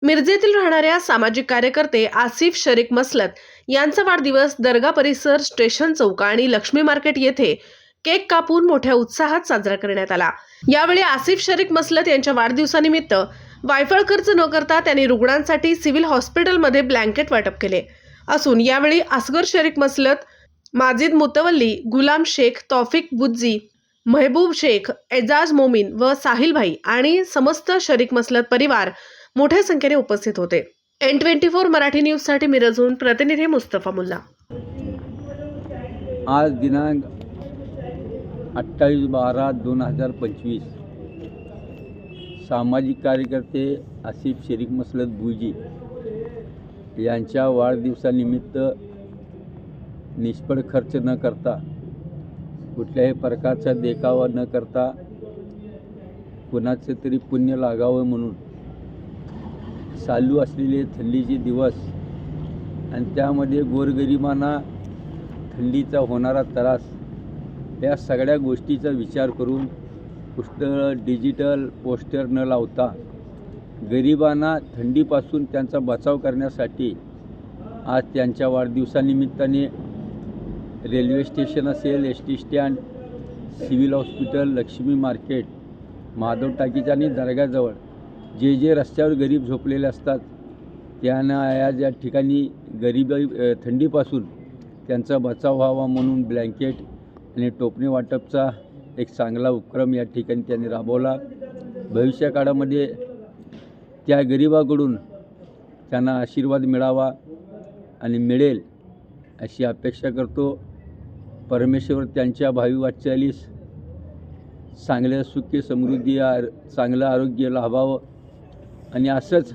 मिरजेतील राहणाऱ्या सामाजिक कार्यकर्ते आसिफ शरीक मसलत यांचा वाढदिवस दर्गा परिसर, स्टेशन चौक आणि लक्ष्मी मार्केट येथे केक कापून मोठ्या उत्साहात साजरा करण्यात आला। यावेळी आसिफ शरीक मसलत यांच्या वाढदिवसानिमित्त वायफळ खर्च न करता त्यांनी रुग्णांसाठी सिव्हिल हॉस्पिटलमध्ये ब्लँकेट वाटप केले असून यावेळी असगर शरीक मसलत, माजिद मुतवल्ली, गुलाम शेख, तौफिक बुज्जी, महबूब शेख, एजाज मोमीन व साहिल भाई आणि समस्त शरीक मसलत परिवार मोठ्या संख्येने उपस्थित होते। N24 मराठी न्यूज साठी मिरजहून प्रतिनिधी मुस्तफा मुल्ला। आज दिनांक 28/12/2025 सामाजिक कार्यकर्ते आसिफ शरीक मसलत बुजी यांच्या वाढदिवसानिमित्त निष्फळ खर्च न करता, कुठल्याही प्रकारचा देखावा न करता, कुणाचे तरी पुण्य लागावं म्हणून चालू असलेले थंडीचे दिवस आणि त्यामध्ये गोरगरिबांना थंडीचा होणारा त्रास, या सगळ्या गोष्टीचा विचार करून पुष्कळ डिजिटल पोस्टर न लावता गरिबांना थंडीपासून त्यांचा बचाव करण्यासाठी आज त्यांच्या वाढदिवसानिमित्ताने रेल्वे स्टेशन असेल, ST. Stand, civil hospital, Lakshmi market, Madhav talkies आणि दर्गाजवळ जे रस्त्यावर गरीब झोपलेले असतात त्यांना या ठिकाणी थंडीपासून त्यांचा बचाव व्हावा म्हणून ब्लँकेट आणि टोपणे वाटपचा एक चांगला उपक्रम या ठिकाणी त्यांनी राबवला। भविष्य काळामध्ये त्या गरिबाकडून त्यांना आशीर्वाद मिळावा आणि मिळेल अशी अपेक्षा करतो। परमेश्वर त्यांच्या भावी वाटचालीस चांगल्या सुखी समृद्धी, चांगलं आरोग्य लाभावं आणि असंच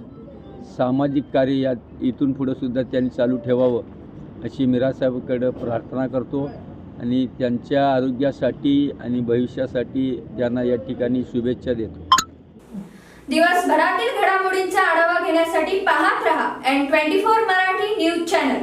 सामाजिक कार्य या इथून पुढे सुद्धा त्यांनी चालू ठेवावं अशी मिरासाहेबांकडे प्रार्थना करतो आणि त्यांच्या आरोग्यासाठी आणि भविष्यासाठी त्यांना या ठिकाणी शुभेच्छा देतो। दिवसभरातील घडामोडींचा आढावा घेण्यासाठी पाहत रहा N24 मराठी न्यूज चॅनल।